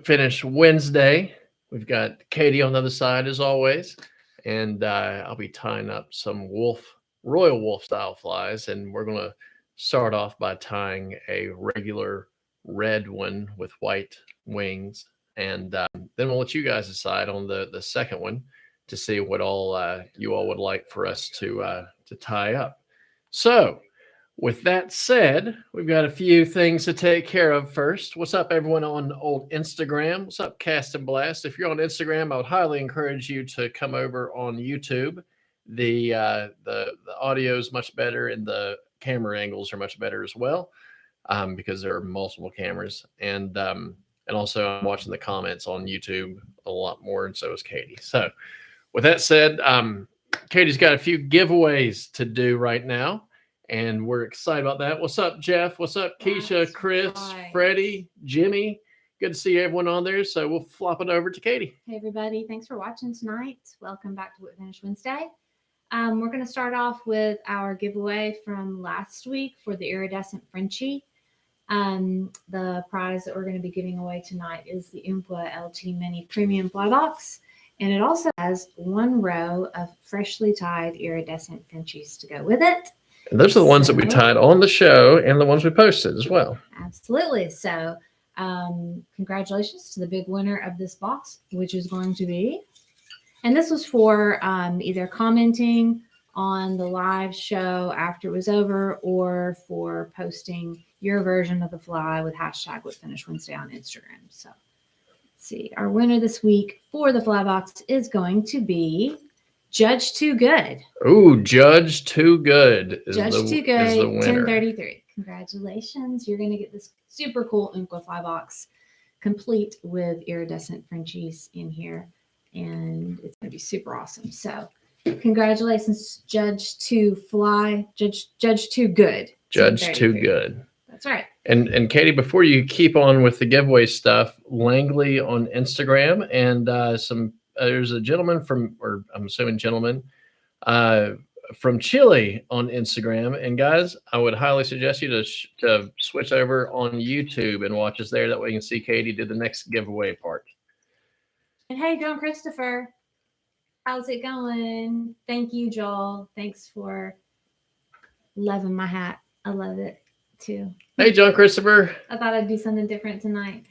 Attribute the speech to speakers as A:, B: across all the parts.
A: Finish Wednesday. We've got Katie on the other side as always, and I'll be tying up some Royal Wulff style flies, and we're gonna start off by tying a regular red one with white wings, and then we'll let you guys decide on the second one to see what all you all would like for us to tie up. So with that said, we've got a few things to take care of first. What's up, everyone on old Instagram? What's up, Cast and Blast? If you're on Instagram, I would highly encourage you to come over on YouTube. The audio is much better, and the camera angles are much better as well, because there are multiple cameras. And also, I'm watching the comments on YouTube a lot more, and so is Katie. So, with that said, Katie's got a few giveaways to do right now, and we're excited about that. What's up, Jeff? What's up, Keisha, Chris, Freddie, Jimmy? Good to see everyone on there. So we'll flop it over to Katie.
B: Hey, everybody. Thanks for watching tonight. Welcome back to What Finish Wednesday. We're going to start off with our giveaway from last week for the iridescent Frenchie. The prize that we're going to be giving away tonight is the Umpqua LT Mini Premium Fly Box. And it also has one row of freshly tied iridescent Frenchies to go with it.
A: And those are the ones that we tied on the show and the ones we posted as well.
B: Absolutely. So congratulations to the big winner of this box, which is going to be, and this was for either commenting on the live show after it was over, or for posting your version of the fly with hashtag What Finish Wednesday on Instagram. So let's see. Our winner this week for the fly box is going to be Judge Too Good.
A: Ooh, Judge Too Good
B: is Judge Too Good, 1033. Congratulations. You're going to get this super cool Umpqua fly box complete with iridescent Frenchies in here, and it's going to be super awesome. So congratulations, Judge Too Good.
A: Judge Too Good.
B: That's right.
A: And Katie, before you keep on with the giveaway stuff, Langley on Instagram and there's a gentleman or I'm assuming gentleman, from Chile on Instagram. And guys, I would highly suggest you to switch over on YouTube and watch us there. That way you can see Katie do the next giveaway part.
B: And hey, John Christopher, how's it going? Thank you, Joel. Thanks for loving my hat. I love it too.
A: Hey, John Christopher.
B: I thought I'd do something different tonight.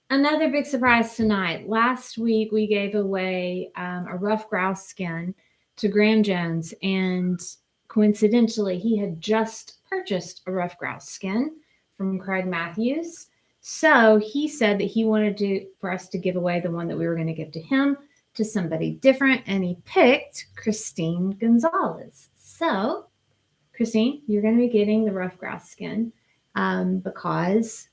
B: Another big surprise tonight. Last week, we gave away a rough grouse skin to Graham Jones, and coincidentally, he had just purchased a rough grouse skin from Craig Matthews. So he said that he wanted for us to give away the one that we were going to give to him to somebody different, and he picked Christine Gonzalez. So, Christine, you're going to be getting the rough grouse skin because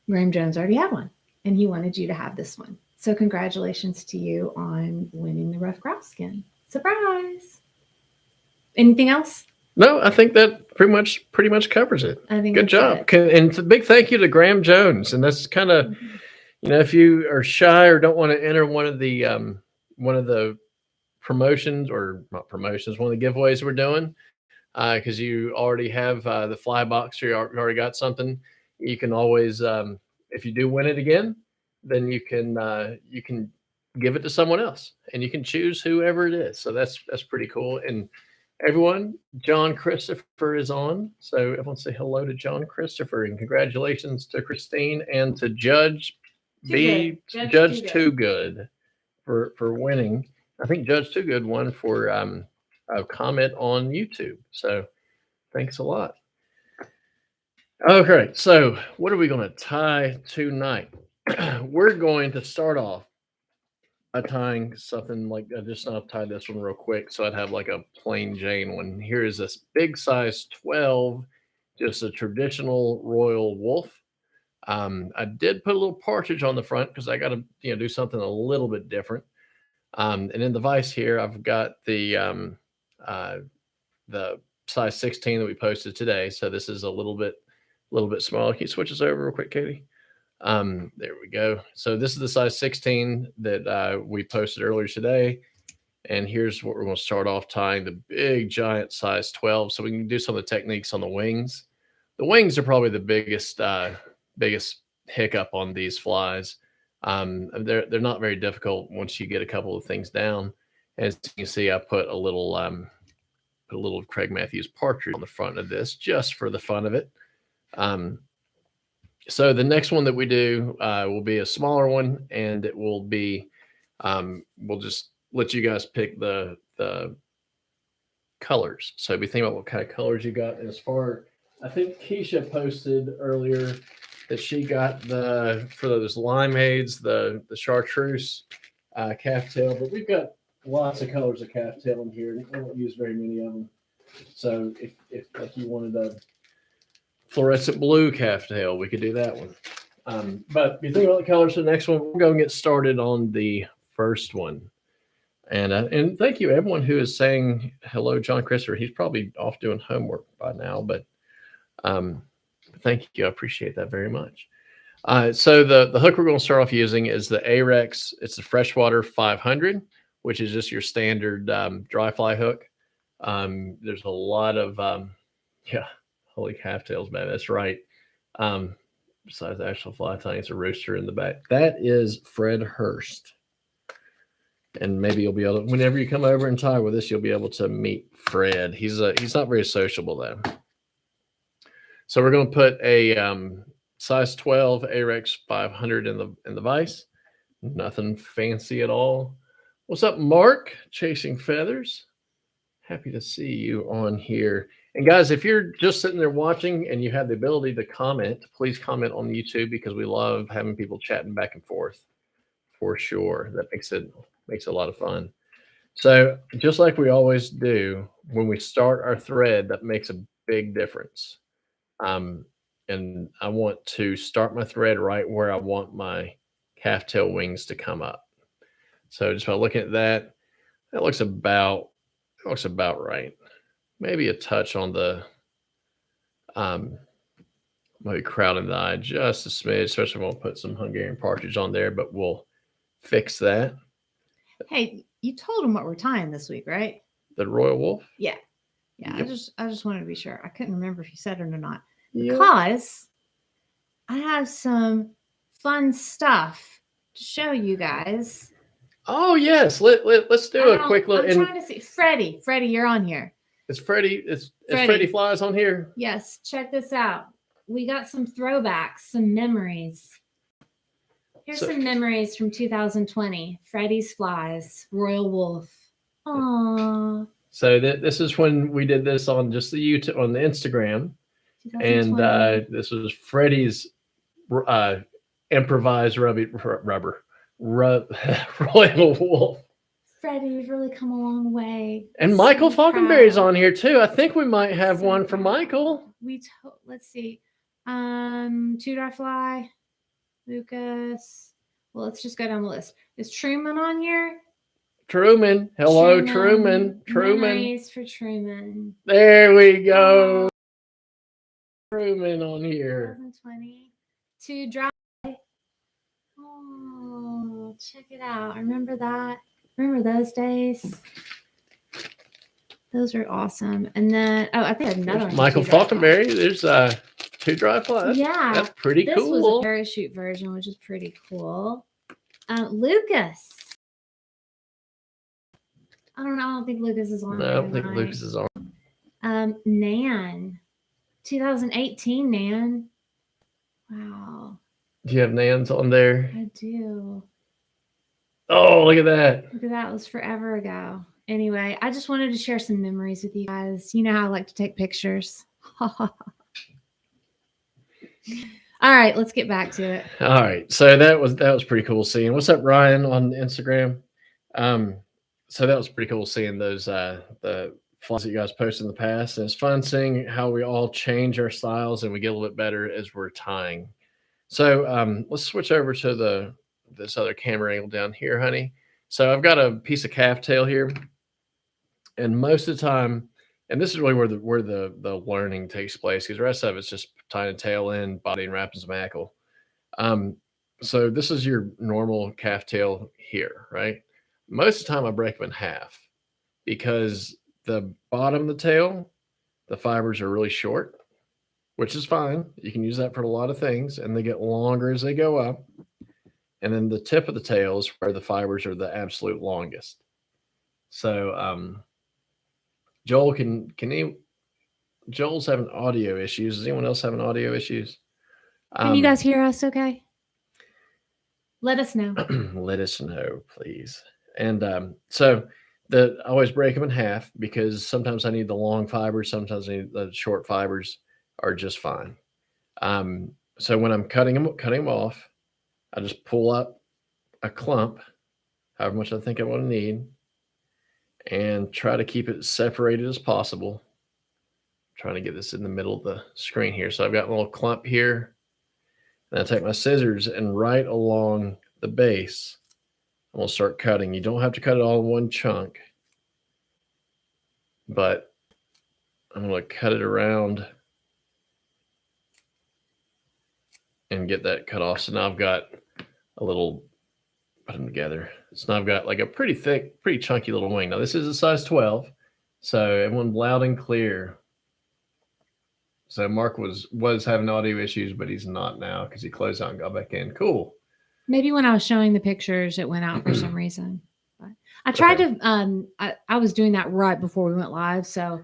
B: Graham Jones already had one, and he wanted you to have this one. So congratulations to you on winning the rough grouse skin. Surprise! Anything else?
A: No, I think that pretty much covers it.
B: I think
A: good job. And a big thank you to Graham Jones. And that's kind of, if you are shy or don't want to enter one of the promotions, or not promotions, one of the giveaways we're doing, because you already have the fly box, or you already got something. You can always, if you do win it again, then you can give it to someone else, and you can choose whoever it is. So that's pretty cool. And everyone, John Christopher is on. So everyone say hello to John Christopher, and congratulations to Christine and to Judge Too Good for winning. I think Judge Too Good won for a comment on YouTube. So thanks a lot. Okay, so what are we going to tie tonight? We're going to start off by tying something like, I'll tie this one real quick so I'd have like a plain Jane one. Here is this big size 12, just a traditional Royal Wulff. I did put a little partridge on the front because I got to do something a little bit different. And in the vise here, I've got the size 16 that we posted today. So this is a little bit smaller. Can you switch this over real quick, Katie? There we go. So this is the size 16 that we posted earlier today. And here's what we're going to start off tying, the big giant size 12. So we can do some of the techniques on the wings. The wings are probably the biggest hiccup on these flies. They're not very difficult once you get a couple of things down. As you can see, I put a little Craig Matthews partridge on the front of this just for the fun of it. So the next one that we do will be a smaller one, and it will be we'll just let you guys pick the colors. So be thinking about what kind of colors you got. And as far, I think Keisha posted earlier that she got for those limeades, the chartreuse calftail, but we've got lots of colors of calftail in here. I don't use very many of them. So if like you wanted a fluorescent blue calftail, we could do that one. But you think about the colors for the next one. We'll go and get started on the first one. And thank you everyone who is saying hello, John Christopher. He's probably off doing homework by now, but thank you. I appreciate that very much. So the hook we're going to start off using is the Arex. It's the Freshwater 500, which is just your standard dry fly hook. There's a lot of holy calftails, man. That's right. Besides the actual fly tying, it's a rooster in the back. That is Fred Hurst. And maybe you'll be able to, whenever you come over and tie with us, you'll be able to meet Fred. He's not very sociable though. So we're going to put a size 12 Arex 500 in the vise. Nothing fancy at all. What's up, Mark? Chasing Feathers. Happy to see you on here. And guys, if you're just sitting there watching and you have the ability to comment, please comment on YouTube because we love having people chatting back and forth for sure. That makes it a lot of fun. So just like we always do, when we start our thread, that makes a big difference. And I want to start my thread right where I want my calftail wings to come up. So just by looking at that, that looks about right. Maybe a touch on the maybe crowding the eye just a smidge, especially when we'll put some Hungarian partridge on there, but we'll fix that.
B: Hey, you told them what we're tying this week, right?
A: The Royal Wulff?
B: Yeah. Yep. I just wanted to be sure. I couldn't remember if you said it or not.
A: Yep.
B: Because I have some fun stuff to show you guys.
A: Oh yes, let's do a quick look.
B: I'm trying to see Freddie, you're on here.
A: Is Freddie Flies on here?
B: Yes, check this out. We got some throwbacks, some memories. Here's some memories from 2020. Freddie's Flies, Royal Wulff. Aww.
A: So this is when we did this on just the YouTube, on the Instagram. And this was Freddie's improvised Royal Wulff.
B: Freddie's really come a long way.
A: And Michael Falconberry's on here too. I think we might have one for Michael.
B: Let's see. Two Dry Fly, Lucas. Well, let's just go down the list. Is Truman on here?
A: Truman. Hello, Truman.
B: Memories for Truman.
A: There we go. Truman on here.
B: 2020. Two Dry. Oh, check it out. Remember that? Remember those days? Those are awesome. And then, I think I have another one.
A: Michael Falconberry. There's Two Dry Flies.
B: Yeah.
A: That's pretty cool.
B: This was a parachute version, which is pretty cool. Lucas. I don't think Lucas is on.
A: No, I don't think Lucas is on.
B: Nan. 2018 Nan. Wow.
A: Do you have Nans on there?
B: I do.
A: Oh, look at that.
B: Look at that. It was forever ago. Anyway, I just wanted to share some memories with you guys. You know how I like to take pictures. All right, let's get back to it.
A: All right. So that was pretty cool seeing. What's up, Ryan, on Instagram? So that was pretty cool seeing those the flies that you guys posted in the past. And it's fun seeing how we all change our styles and we get a little bit better as we're tying. So let's switch over to this other camera angle down here, honey. So I've got a piece of calftail here, and most of the time, and this is really where the learning takes place, because the rest of it's just tying a tail in, body, and wrapping some hackle. So this is your normal calftail here, right? Most of the time I break them in half because the bottom of the tail, the fibers are really short, which is fine. You can use that for a lot of things, and they get longer as they go up. And then the tip of the tail is where the fibers are the absolute longest. So, Joel, Joel's having audio issues. Does anyone else having audio issues?
B: Can you guys hear us okay? Let us know.
A: Let us know, please. And so I always break them in half because sometimes I need the long fibers, sometimes I need the short fibers are just fine. So when I'm cutting them off, I just pull up a clump, however much I think I want to need, and try to keep it separated as possible. I'm trying to get this in the middle of the screen here. So I've got a little clump here, and I take my scissors and right along the base, I'm going to start cutting. You don't have to cut it all in one chunk, but I'm going to cut it around and get that cut off. So now I've got a little, put them together. So now I've got like a pretty thick, pretty chunky little wing. Now this is a size 12, so everyone loud and clear. So Mark was having audio issues, but he's not now because he closed out and got back in. Cool.
B: Maybe when I was showing the pictures, it went out for some reason. But I tried to, I was doing that right before we went live. So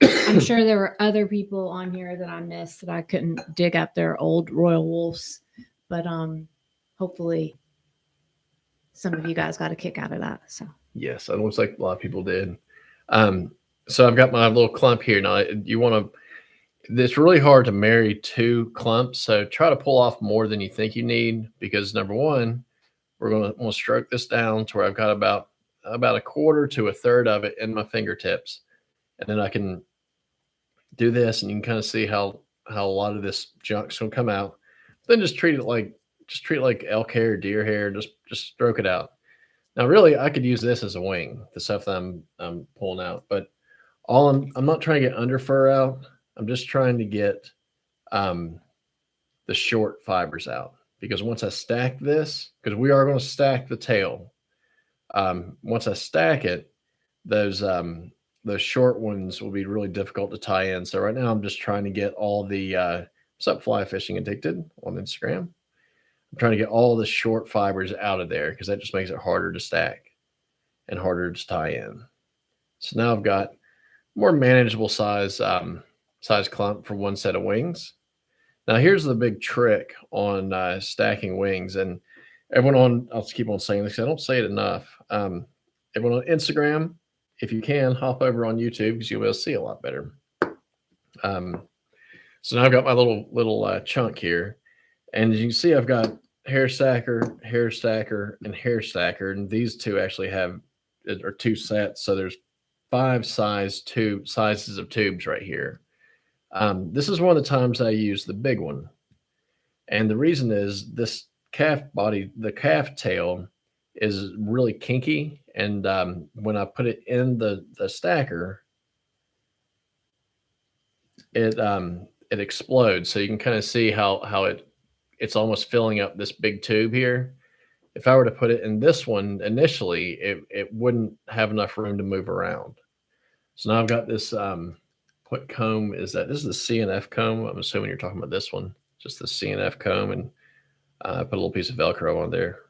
B: I'm sure there were other people on here that I missed that I couldn't dig up their old Royal Wulffs. But hopefully some of you guys got a kick out of that. So
A: yes, it looks like a lot of people did. So I've got my little clump here. Now you want to, it's really hard to marry two clumps. So try to pull off more than you think you need, because number one, we're going to stroke this down to where I've got about a quarter to a third of it in my fingertips. And then I can do this, and you can kind of see how a lot of this junk's going to come out. Then just treat it like elk hair or deer hair. Just stroke it out. Now, really, I could use this as a wing, the stuff that I'm pulling out. But I'm not trying to get under fur out. I'm just trying to get the short fibers out, because once I stack this, because we are going to stack the tail. Once I stack it, those short ones will be really difficult to tie in. So right now I'm just trying to get all the what's up, Fly Fishing Addicted on Instagram. I'm trying to get all the short fibers out of there, because that just makes it harder to stack and harder to tie in. So now I've got more manageable size clump for one set of wings. Now here's the big trick on stacking wings, and everyone I'll just keep on saying this, I don't say it enough. Everyone on Instagram, if you can, hop over on YouTube, because you'll be able to see a lot better. So now I've got my little chunk here, and as you can see, I've got hair stacker, and hair stacker, and these two actually are two sets. So there's 5 sizes of tubes right here. This is one of the times I use the big one, and the reason is this the calf tail is really kinky, and when I put it in the stacker, it explodes. So you can kind of see how it's almost filling up this big tube here. If I were to put it in this one initially, it wouldn't have enough room to move around. So now I've got this. What comb is that? This is the CNF comb. I'm assuming you're talking about this one, just the CNF comb, and I put a little piece of Velcro on there.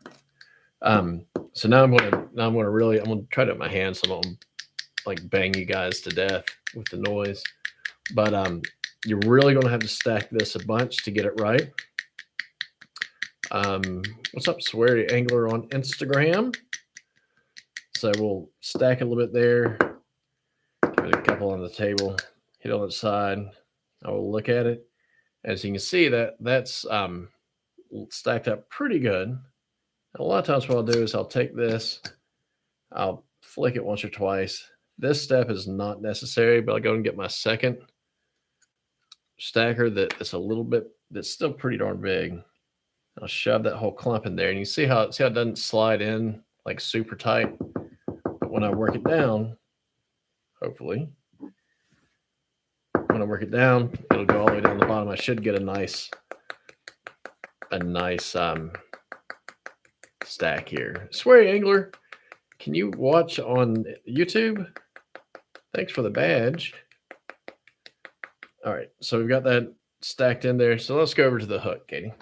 A: So now I'm gonna try to with my hands, so I don't like bang you guys to death with the noise. But you're really gonna have to stack this a bunch to get it right. What's up, Sweary Angler on Instagram? So we'll stack a little bit there. Give it a couple on the table. Hit on the side. I will look at it. As you can see, that's stacked up pretty good. And a lot of times what I'll do is I'll take this, I'll flick it once or twice. This step is not necessary, but I'll go and get my second stacker that's still pretty darn big. I'll shove that whole clump in there, and you see how it doesn't slide in like super tight. But when I work it down, hopefully, when I work it down, it'll go all the way down the bottom. I should get a nice stack here. Sweary Angler, can you watch on YouTube? Thanks for the badge. All right, so we've got that stacked in there. So let's go over to the hook, Katie.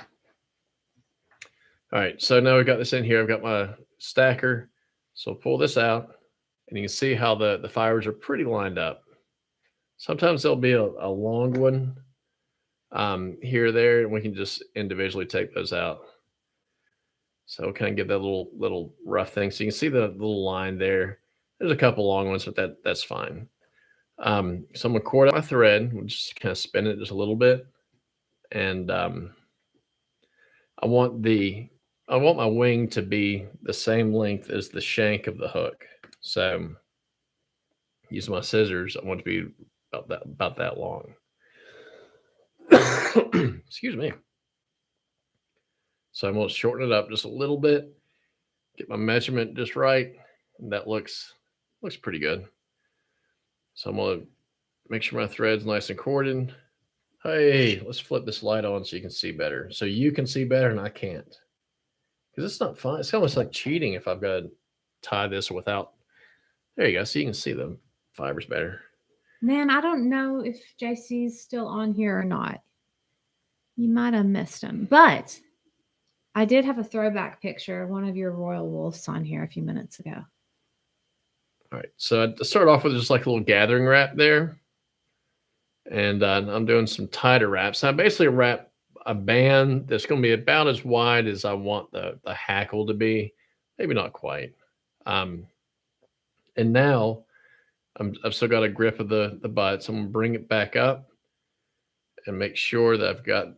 A: All right, so now we've got this in here. I've got my stacker. So I'll pull this out, and you can see how the fibers are pretty lined up. Sometimes there'll be a long one here or there, and we can just individually take those out. So we'll kind of give that little rough thing. So you can see the little line there. There's a couple long ones, but that's fine. So I'm gonna cord out my thread. We'll just kind of spin it just a little bit, and I want my wing to be the same length as the shank of the hook. So using my scissors, I want it to be about that long. Excuse me. So I'm going to shorten it up just a little bit, get my measurement just right. And that looks pretty good. So I'm going to make sure my thread's nice and corded. Hey, let's flip this light on so you can see better. So you can see better and I can't. Because it's not fun. It's almost like cheating if I've got to tie this without. There you go. So you can see the fibers better.
B: Man, I don't know if JC's still on here or not. You might have missed him. But I did have a throwback picture of one of your Royal Wulffs on here a few minutes ago.
A: All right. So I start off with just like a little gathering wrap there. And I'm doing some tighter wraps. I basically wrap a band that's going to be about as wide as I want the hackle to be. Maybe not quite. And now I've still got a grip of the butt. So I'm going to bring it back up and make sure that I've got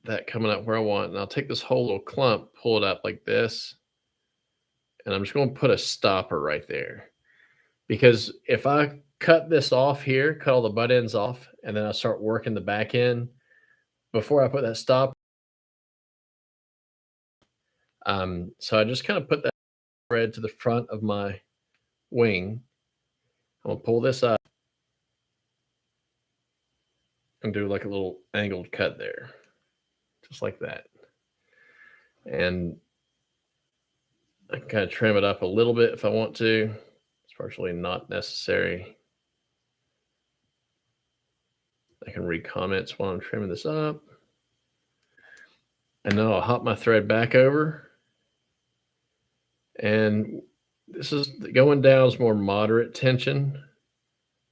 A: that coming up where I want. And I'll take this whole little clump, pull it up like this. And I'm just going to put a stopper right there. Because if I cut this off here, cut all the butt ends off, and then I start working the back end, before I put that stop. So I just kind of put that thread to the front of my wing. I'm going to pull this up and do like a little angled cut there. Just like that. And I can kind of trim it up a little bit if I want to. It's partially not necessary. I can read comments while I'm trimming this up. And now I'll hop my thread back over. And this is going down is more moderate tension.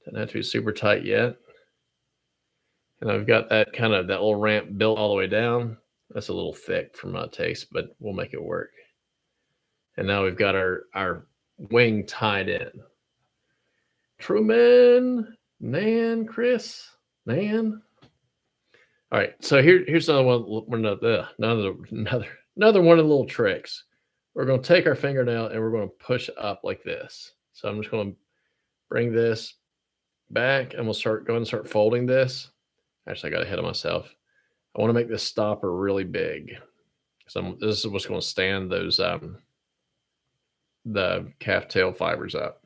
A: Doesn't have to be super tight yet. And I've got that little ramp built all the way down. That's a little thick for my taste, but we'll make it work. And now we've got our wing tied in. Truman, Nan, Chris, Nan. All right, so here's another one. Another one of the little tricks. We're going to take our fingernail and we're going to push up like this. So I'm just going to bring this back and we'll go and start folding this. Actually, I got ahead of myself. I want to make this stopper really big. So this is what's going to stand those the calf tail fibers up.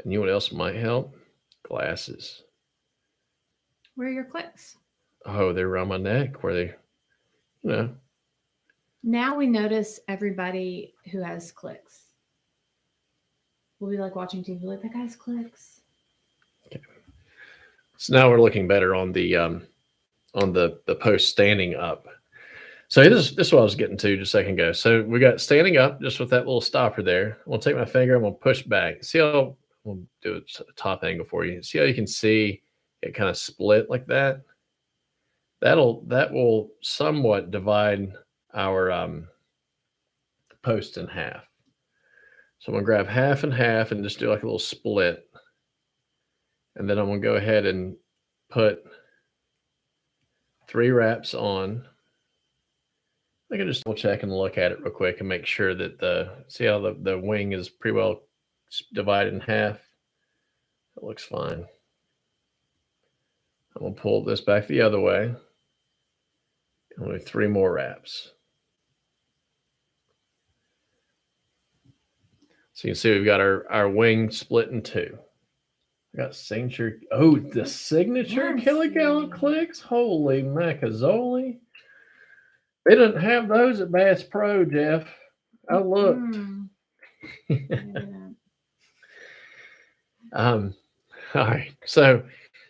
A: And you know what else might help? Glasses.
B: Where are your clicks?
A: Oh, they're around my neck where they, you know.
B: Now we notice everybody who has clicks. We'll be like watching TV, like, that guy's clicks.
A: Okay. So now we're looking better on the post standing up. So this is what I was getting to just a second ago. So we got standing up just with that little stopper there. I'm gonna take my finger, I'm gonna push back. See how we'll do a top angle for you. See how you can see it kind of split like that? That will somewhat divide our post in half. So I'm gonna grab half and half and just do like a little split. And then I'm gonna go ahead and put 3 wraps on. I can just check and look at it real quick and make sure that see how the wing is pretty well divided in half. It looks fine. I'm gonna pull this back the other way. Only 3 more wraps. So you can see we've got our wing split in 2. I got signature. Oh, the signature kilogallon clicks. Holy macazoli. They didn't have those at Bass Pro, Jeff. I looked. All right. So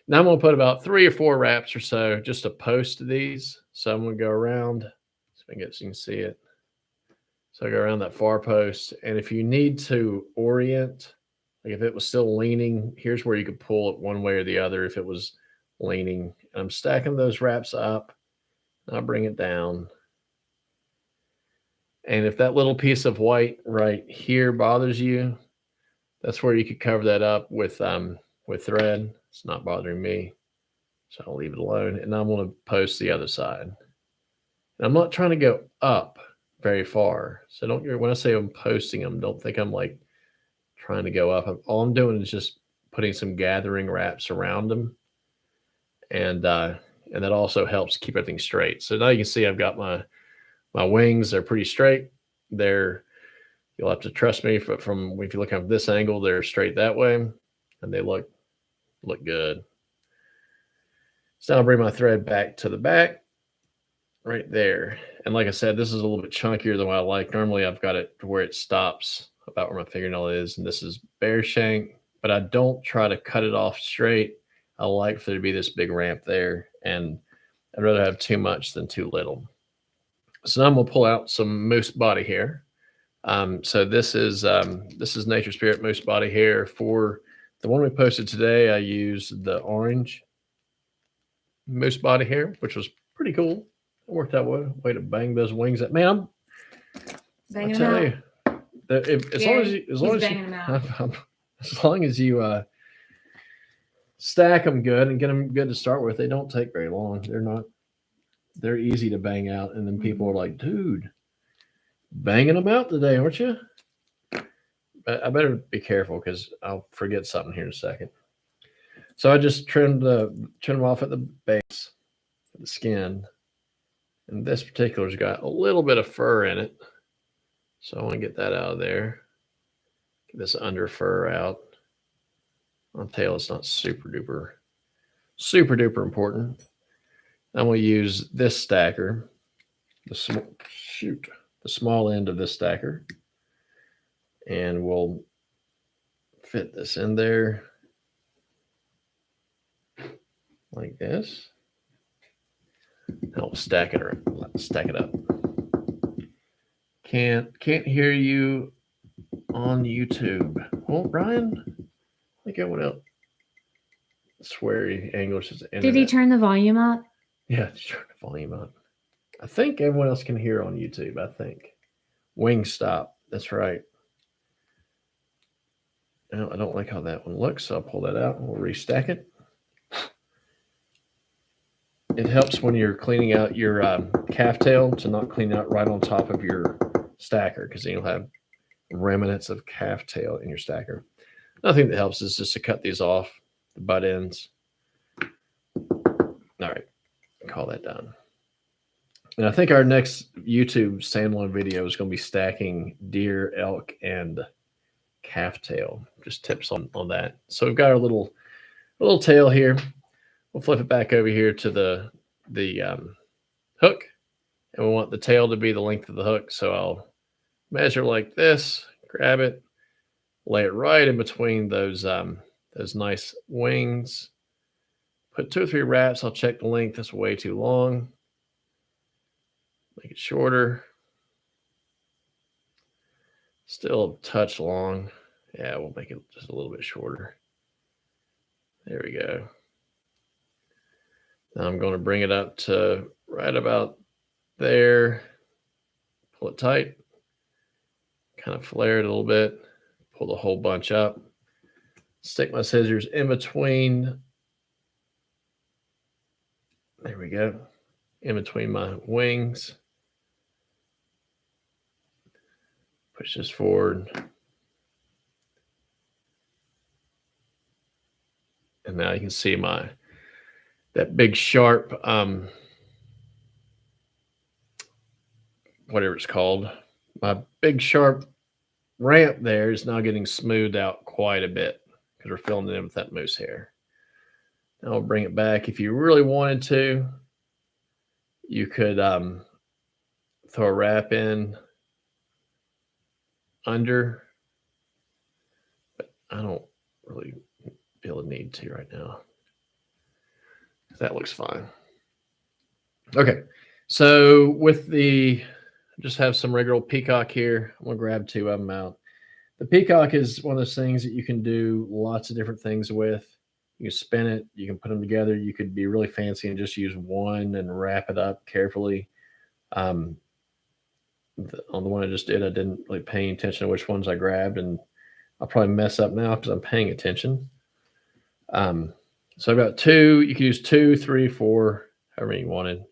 A: Now I'm going to put about 3 or 4 wraps or so just to post these. So I'm going to go around, so I can so you can see it. So I go around that far post. And if you need to orient, like if it was still leaning, here's where you could pull it one way or the other if it was leaning. And I'm stacking those wraps up. I'll bring it down. And if that little piece of white right here bothers you, that's where you could cover that up with thread. It's not bothering me, so I'll leave it alone. And I'm going to post the other side. And I'm not trying to go up very far, so don't. When I say I'm posting them, don't think I'm like trying to go up. All I'm doing is just putting some gathering wraps around them, and that also helps keep everything straight. So now you can see I've got my wings. They're pretty straight. You'll have to trust me, but from if you look at this angle, they're straight that way, and they look good. So now I'll bring my thread back to the back, right there. And like I said, this is a little bit chunkier than what I like. Normally I've got it to where it stops about where my fingernail is, and this is bare shank, but I don't try to cut it off straight. I like for there to be this big ramp there, and I'd rather have too much than too little. So now I'm gonna pull out some moose body hair. So this is Nature Spirit moose body hair. For the one we posted today, I used the orange moose body hair, which was pretty cool. It worked out well. Way to bang those wings up, man. I tell you, as long as you stack them good and get them good to start with, they don't take very long. They're easy to bang out, and then people are like, dude, banging them out today, aren't you? I better be careful because I'll forget something here in a second. So I just trimmed them off at the base, at the skin, and this particular's got a little bit of fur in it, so I want to get that out of there. Get this under fur out. On tail, it's not super duper important. I'm going to use this stacker, the small end of this stacker, and we'll fit this in there like this. I'll stack it up. Can't hear you on YouTube. Well, Brian, I think everyone else sweary English is.
B: Did he turn the volume up?
A: Yeah, turn the volume up. I think everyone else can hear on YouTube. I think Wingstop. That's right. I don't like how that one looks, so I'll pull that out and we'll restack it. It helps when you're cleaning out your calf tail to not clean out right on top of your stacker, because then you'll have remnants of calf tail in your stacker. Another thing that helps is just to cut these off, the butt ends. All right, call that done. And I think our next YouTube standalone video is going to be stacking deer, elk, and calf tail. Just tips on that. So we've got our little tail here. We'll flip it back over here to the hook, and we want the tail to be the length of the hook. So I'll measure like this, grab it, lay it right in between those nice wings. Put 2 or 3 wraps. I'll check the length. That's way too long. Make it shorter. Still a touch long. Yeah, we'll make it just a little bit shorter. There we go. Now I'm going to bring it up to right about there. Pull it tight. Kind of flare it a little bit. Pull the whole bunch up. Stick my scissors in between. There we go. In between my wings. Push this forward. And now you can see that big sharp, whatever it's called, my big sharp ramp there is now getting smoothed out quite a bit because we're filling it in with that moose hair. Now I'll bring it back. If you really wanted to, you could throw a wrap in under, but I don't really feel a need to right now. That looks fine. Okay, so with the, just have some regular peacock here. I'm gonna grab 2 of them out. The peacock is one of those things that you can do lots of different things with. You can spin it, you can put them together. You could be really fancy and just use one and wrap it up carefully. On the one I just did, I didn't really pay attention to which ones I grabbed, and I'll probably mess up now because I'm paying attention. So I've got 2. You can use 2, 3, 4, however many you wanted.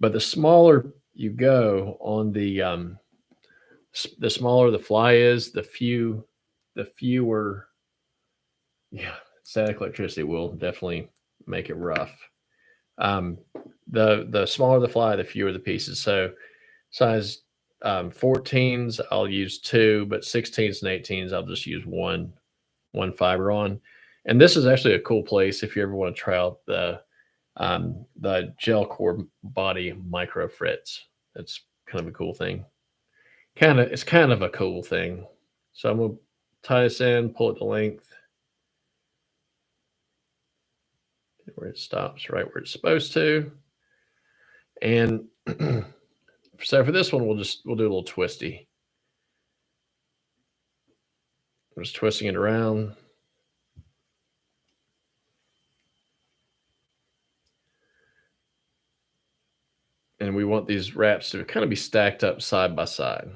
A: But the smaller you go on the smaller the fly is, the fewer, yeah, static electricity will definitely make it rough. The smaller the fly, the fewer the pieces. So size 14s, I'll use 2, but 16s and 18s, I'll just use one fiber on. And this is actually a cool place if you ever want to try out the gel core body micro frits. It's kind of a cool thing. It's kind of a cool thing. So I'm gonna tie this in, pull it to length, where it stops right where it's supposed to. And so for this one, we'll do a little twisty. I'm just twisting it around. And we want these wraps to kind of be stacked up side by side.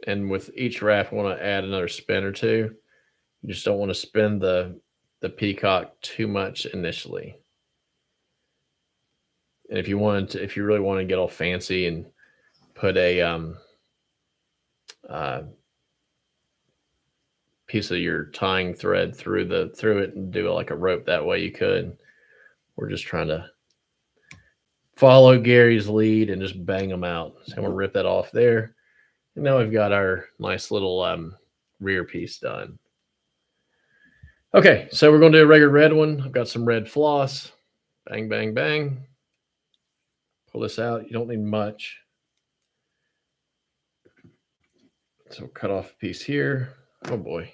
A: And with each wrap, I want to add another spin or 2. You just don't want to spin the peacock too much initially. And if you really want to get all fancy and put a piece of your tying thread through it and do it like a rope, that way you could. We're just trying to follow Gary's lead and just bang them out. So I'm gonna rip that off there. And now we've got our nice little rear piece done. Okay, so we're gonna do a regular red one. I've got some red floss. Bang, bang, bang. Pull this out. You don't need much. So cut off a piece here. Oh boy.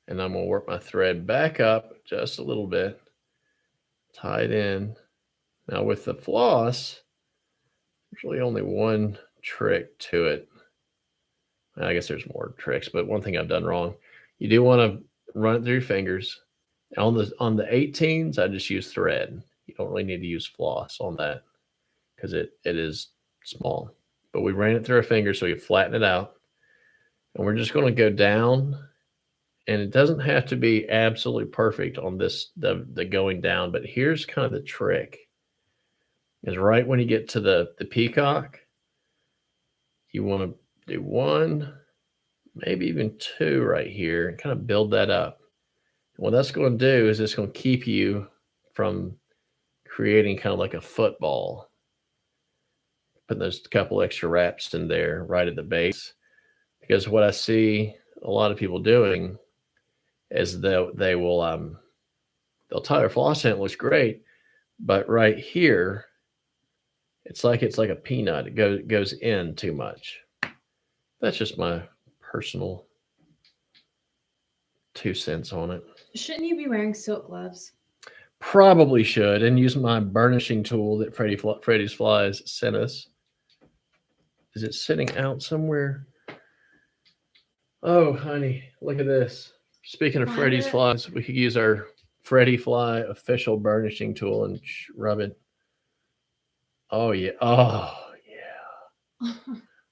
A: And I'm gonna work my thread back up just a little bit. Tie it in. Now with the floss, there's really only one trick to it. I guess there's more tricks, but one thing I've done wrong. You do want to run it through your fingers. On the 18s, I just use thread. You don't really need to use floss on that because it is small. But we ran it through our fingers so you flatten it out. And we're just going to go down. And it doesn't have to be absolutely perfect on this, the going down, but here's kind of the trick. Is right when you get to the peacock, you want to do 1, maybe even 2 right here, and kind of build that up. And what that's going to do is it's going to keep you from creating kind of like a football. Put those couple extra wraps in there right at the base. Because what I see a lot of people doing is they'll tie their floss in, it looks great, but right here, it's like a peanut. It goes in too much. That's just my personal 2 cents on it.
B: Shouldn't you be wearing silk gloves?
A: Probably should, and use my burnishing tool that Freddy's Flies sent us. Is it sitting out somewhere? Oh, honey, look at this. Speaking of Freddy's Flies, we could use our Freddy Fly official burnishing tool and rub it. Oh, yeah. Oh, yeah.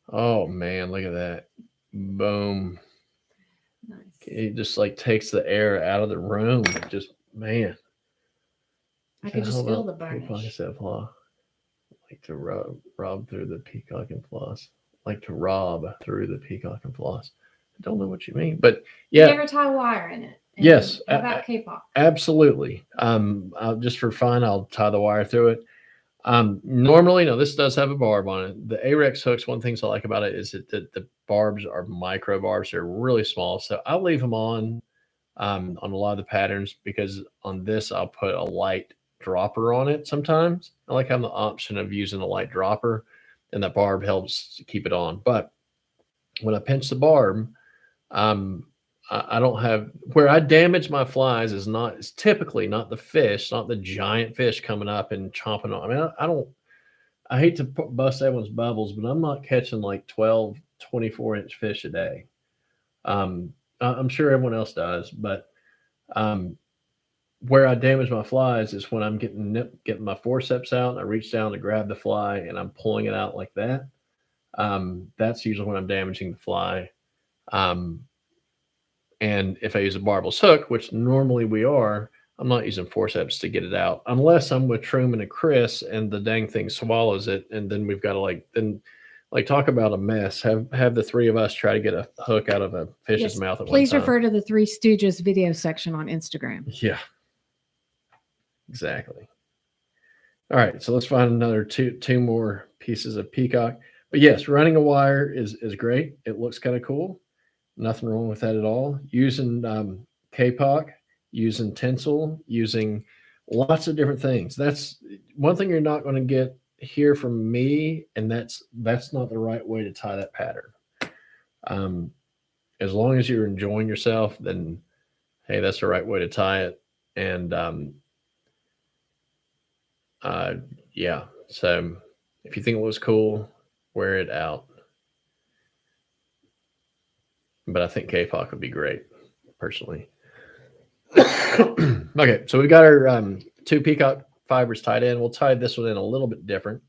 A: Oh, man, look at that. Boom.
B: Nice.
A: It just like takes the air out of the room. Just, man.
B: I could just feel the burnish.
A: Like to rob through the peacock and floss. Like to rob through the peacock and floss. I don't know what you mean, but yeah.
B: You ever tie wire in it?
A: Yes.
B: How about K-pop?
A: Absolutely. Just for fun, I'll tie the wire through it. Normally, no, this does have a barb on it. The Arex hooks, one thing I like about it is that the barbs are micro barbs. They're really small. So I'll leave them on a lot of the patterns, because on this, I'll put a light dropper on it sometimes. I like having the option of using a light dropper, and that barb helps to keep it on. But when I pinch the barb, I don't have where I damage my flies is not it's typically not the fish, not the giant fish coming up and chomping on. I mean, I don't I hate to bust everyone's bubbles, but I'm not catching like 12, 24-inch fish a day. I'm sure everyone else does, but um, where I damage my flies is when I'm getting my forceps out and I reach down to grab the fly and I'm pulling it out like that. That's usually when I'm damaging the fly. Um, and if I use a barbless hook, which normally we are, I'm not using forceps to get it out unless I'm with Truman and Chris and the dang thing swallows it. And then we've got to like talk about a mess. Have the three of us try to get a hook out of a fish's mouth at
B: please
A: one time.
B: refer to the Three Stooges video section on Instagram.
A: Yeah, exactly. All right, so let's find another two more pieces of peacock. But yes, running a wire is great. It looks kind of cool. Nothing wrong with that at all. Using K-Pock, using tinsel, using lots of different things. That's one thing you're not going to get here from me, and that's not the right way to tie that pattern. As long as you're enjoying yourself, then hey, that's the right way to tie it. And yeah, so if you think it was cool, wear it out. But I think K-Pock would be great, personally. Okay, so we've got our two peacock fibers tied in. We'll tie this one in a little bit different.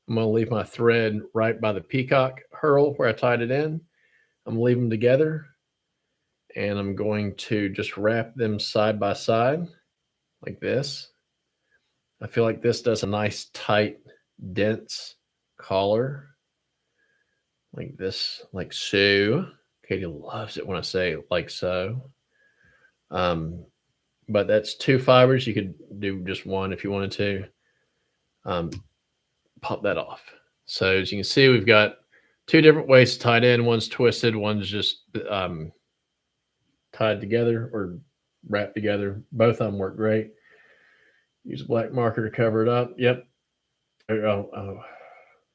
A: I'm going to leave my thread right by the peacock hurl where I tied it in. I'm going to leave them together, and I'm going to just wrap them side by side like this. I feel like this does a nice, tight, dense collar like this, like so. Katie loves it when I say like so. But that's two fibers. You could do just one if you wanted to. Pop that off. So as you can see, we've got two different ways to tie it in. One's twisted, one's just tied together or wrapped together. Both of them work great. Use a black marker to cover it up. Yep. Oh,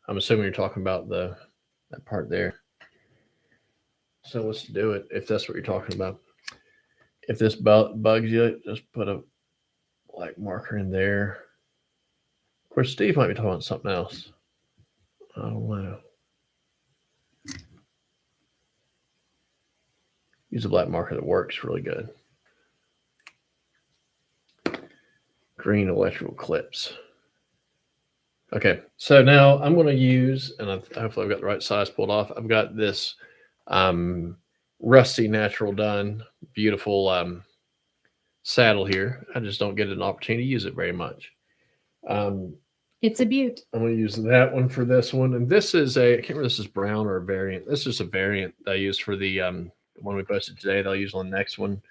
A: I'm assuming you're talking about that part there. So let's do it if that's what you're talking about. If this bugs you, just put a black marker in there. Of course, Steve might be talking about something else. I don't know. Use a black marker that works really good. Green electrical clips. Okay, so now I'm going to use, and hopefully I've got the right size pulled off. I've got this rusty natural done, beautiful saddle here. I just don't get an opportunity to use it very much.
B: It's a beaut.
A: I'm going to use that one for this one. And this is I can't remember if this is brown or a variant. This is a variant that I used for the one we posted today that I'll use on the next one.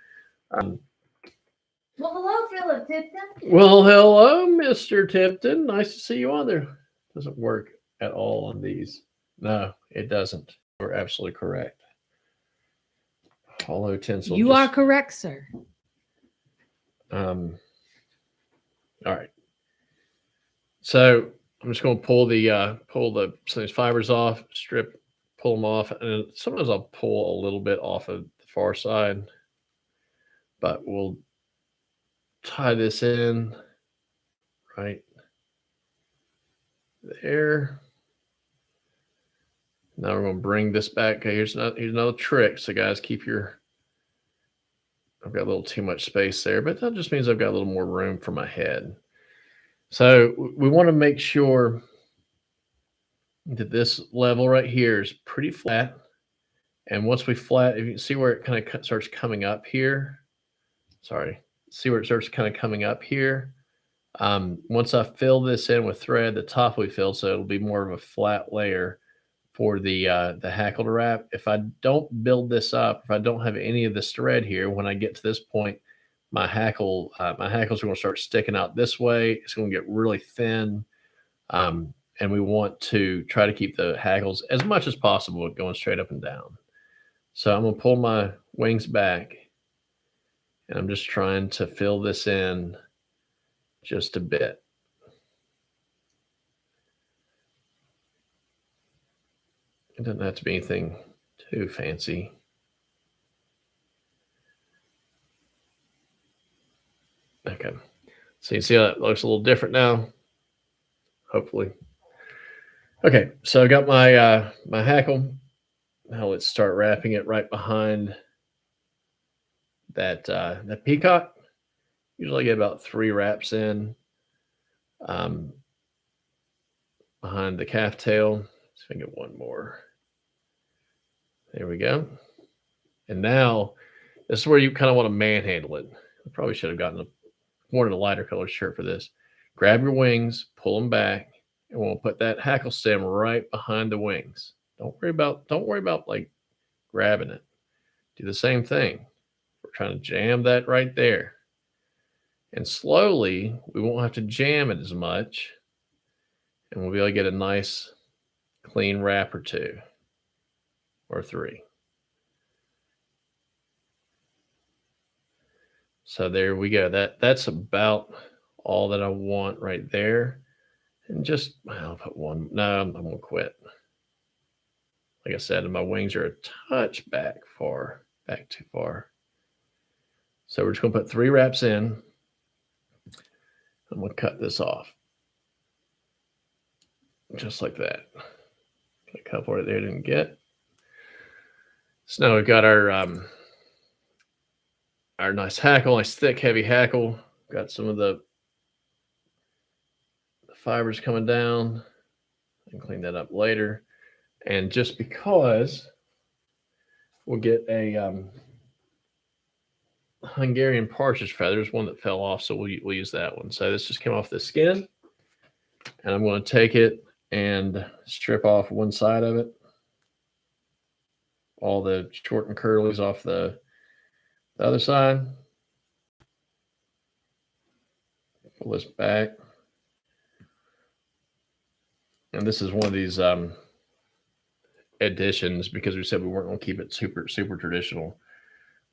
B: Well, hello, Philip Tipton.
A: Well, hello, Mr. Tipton. Nice to see you on there. Doesn't work at all on these. No, it doesn't. You're absolutely correct. Hollow tinsel.
B: You are correct, sir.
A: All right. So I'm just going to pull some of these fibers off, pull them off, and sometimes I'll pull a little bit off of the far side, but we'll tie this in right there. Now we're going to bring this back. Okay, here's another trick. So guys, I've got a little too much space there, but that just means I've got a little more room for my head. So we want to make sure that this level right here is pretty flat. And once we flat, if you can see where it kind of starts coming up here. See where it starts kind of coming up here. Once I fill this in with thread, the top will be filled, so it'll be more of a flat layer for the hackle to wrap. If I don't build this up, if I don't have any of this thread here, when I get to this point, my hackles are going to start sticking out this way. It's going to get really thin. And we want to try to keep the hackles as much as possible going straight up and down. So I'm going to pull my wings back, and I'm just trying to fill this in just a bit. It doesn't have to be anything too fancy. Okay. So you see how that looks a little different now? Hopefully. Okay, so I got my my hackle. Now let's start wrapping it right behind that peacock. Usually get about 3 wraps in um, behind the calf tail. Let's see if I get one more. There we go. And now this is where you kind of want to manhandle it. I probably should have gotten wanted a lighter color shirt for this. Grab your wings, pull them back, and we'll put that hackle stem right behind the wings. Don't worry about like grabbing it. Do the same thing. We're trying to jam that right there. And slowly, we won't have to jam it as much. And we'll be able to get a nice clean wrap or 2 or 3. So there we go. That's about all that I want right there. And just, I'll put one. No, I'm going to quit. Like I said, my wings are a touch back too far. So we're just going to put 3 wraps in. I'm going to cut this off. Just like that. A couple right there didn't get. So now we've got our nice hackle, nice thick, heavy hackle. Got some of the fibers coming down. I can clean that up later. And just because we'll get a Hungarian partridge feathers, one that fell off, so we'll use that one. So this just came off the skin, and I'm going to take it and strip off one side of it, all the short and curlies off the other side. Pull this back, and this is one of these additions because we said we weren't going to keep it super traditional.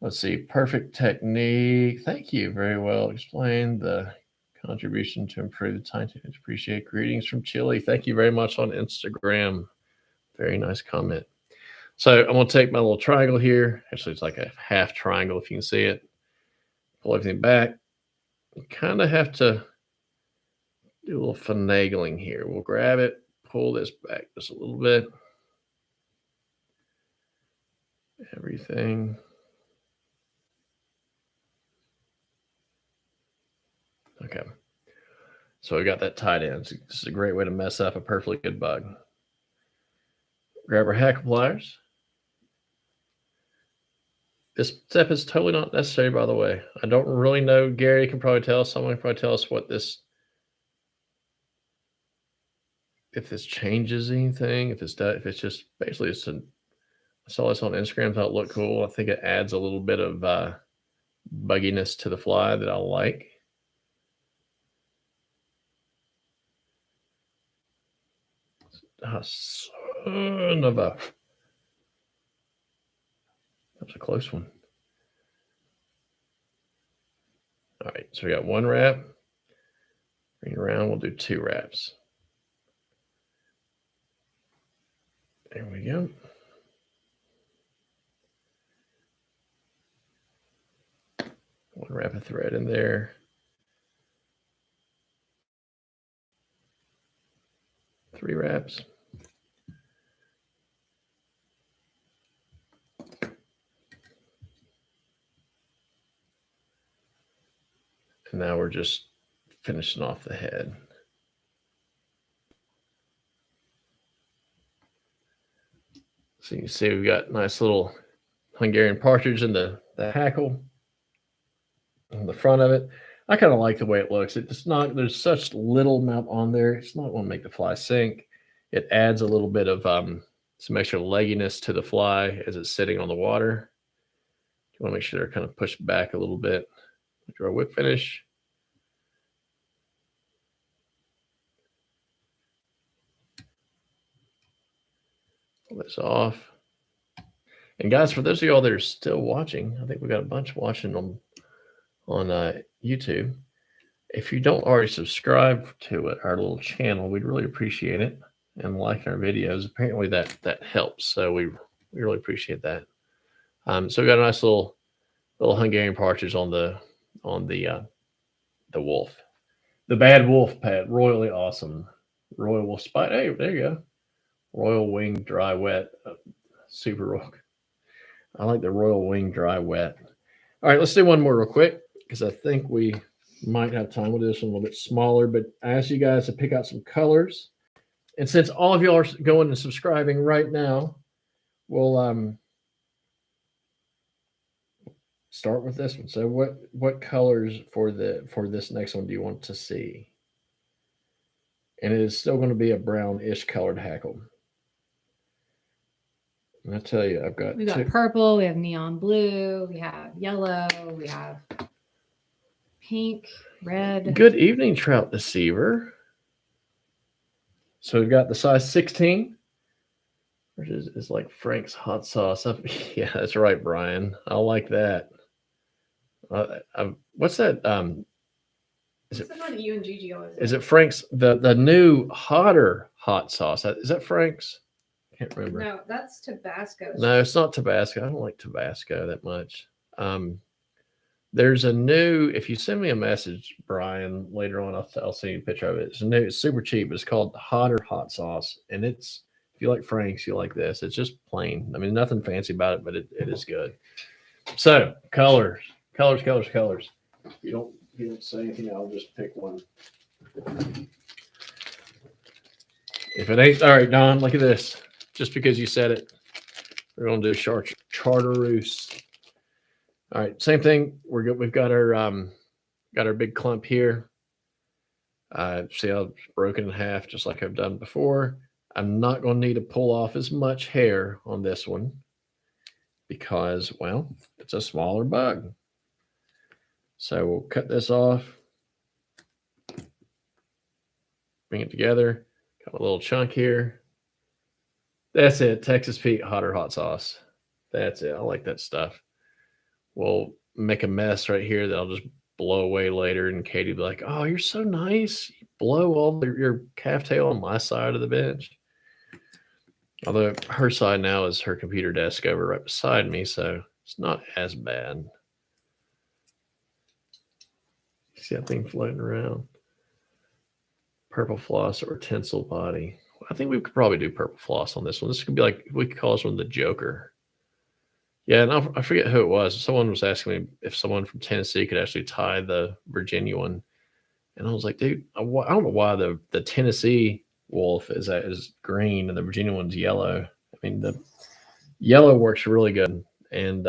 A: Let's see. Perfect technique. Thank you. Very well explained. The contribution to improve the time to appreciate. Greetings from Chile. Thank you very much on Instagram. Very nice comment. So I'm going to take my little triangle here. Actually, it's like a half triangle if you can see it. Pull everything back. You kind of have to do a little finagling here. We'll grab it, pull this back just a little bit. Everything. Okay. So we got that tied in. This is a great way to mess up a perfectly good bug. Grab our hackle pliers. This step is totally not necessary, by the way. I don't really know. Gary can probably tell us. Someone can probably tell us what this, if this changes anything, if it's just basically it's I saw this on Instagram, thought it looked cool. I think it adds a little bit of bugginess to the fly that I like. Son of a... That was a close one. All right, so we got 1 wrap. Bring it around, we'll do 2 wraps. There we go. One wrap of thread in there. 3 wraps. And now we're just finishing off the head. So you can see we've got nice little Hungarian partridge in the hackle on the front of it. I kind of like the way it looks. It's not, there's such little amount on there. It's not going to make the fly sink. It adds a little bit of some extra legginess to the fly as it's sitting on the water. You want to make sure they're kind of pushed back a little bit. Do our whip finish. Pull this off. And guys, for those of y'all that are still watching, I think we got a bunch watching on YouTube. If you don't already subscribe to it, our little channel, we'd really appreciate it. And like our videos, apparently that helps. So we really appreciate that. So we got a nice little Hungarian partridge on the the wolf. The bad wolf pet, royally awesome. Royal Wulff Spider. Hey, there you go. Royal Wing Dry Wet. Super rock. I like the Royal Wing Dry Wet. All right, let's do one more real quick because I think we might have time. We'll do this one a little bit smaller, but I asked you guys to pick out some colors. And since all of y'all are going and subscribing right now, we'll start with this one. So what colors for this next one do you want to see? And it is still going to be a brownish colored hackle. And I tell you,
B: we got purple, we have neon blue, we have yellow, we have pink, red.
A: Good evening, Trout Deceiver. So we've got the size 16, which is like Frank's hot sauce. Yeah, that's right, Brian. I like that. What's that? Is it
B: one that you and Gigi always
A: is it Frank's the new hotter hot sauce? Is that Frank's? I can't remember.
B: No, that's Tabasco.
A: No, it's not Tabasco. I don't like Tabasco that much. There's a new. If you send me a message, Brian, later on, I'll send you a picture of it. It's new. It's super cheap. It's called Hotter Hot Sauce, and it's if you like Frank's, you like this. It's just plain. I mean, nothing fancy about it, but it is good. So colors. If you don't say anything, I'll just pick one. If it ain't all right, Don, look at this. Just because you said it, we're gonna do chartreuse. All right, same thing. We're good. We've got our big clump here. See how it's broken in half, just like I've done before. I'm not going to need to pull off as much hair on this one because, well, it's a smaller bug. So we'll cut this off, bring it together. Got a little chunk here. That's it. Texas Pete Hotter Hot Sauce. That's it. I like that stuff. We'll make a mess right here that I'll just blow away later. And Katie will be like, oh, you're so nice. You blow all your calf tail on my side of the bench. Although her side now is her computer desk over right beside me, so it's not as bad. See that thing floating around? Purple floss or tinsel body. I think we could probably do purple floss on this one. This could be like, we could call this one the Joker. Yeah, and I forget who it was. Someone was asking me if someone from Tennessee could actually tie the Virginia one. And I was like, dude, I don't know why the Tennessee wolf is green and the Virginia one's yellow. I mean, the yellow works really good. And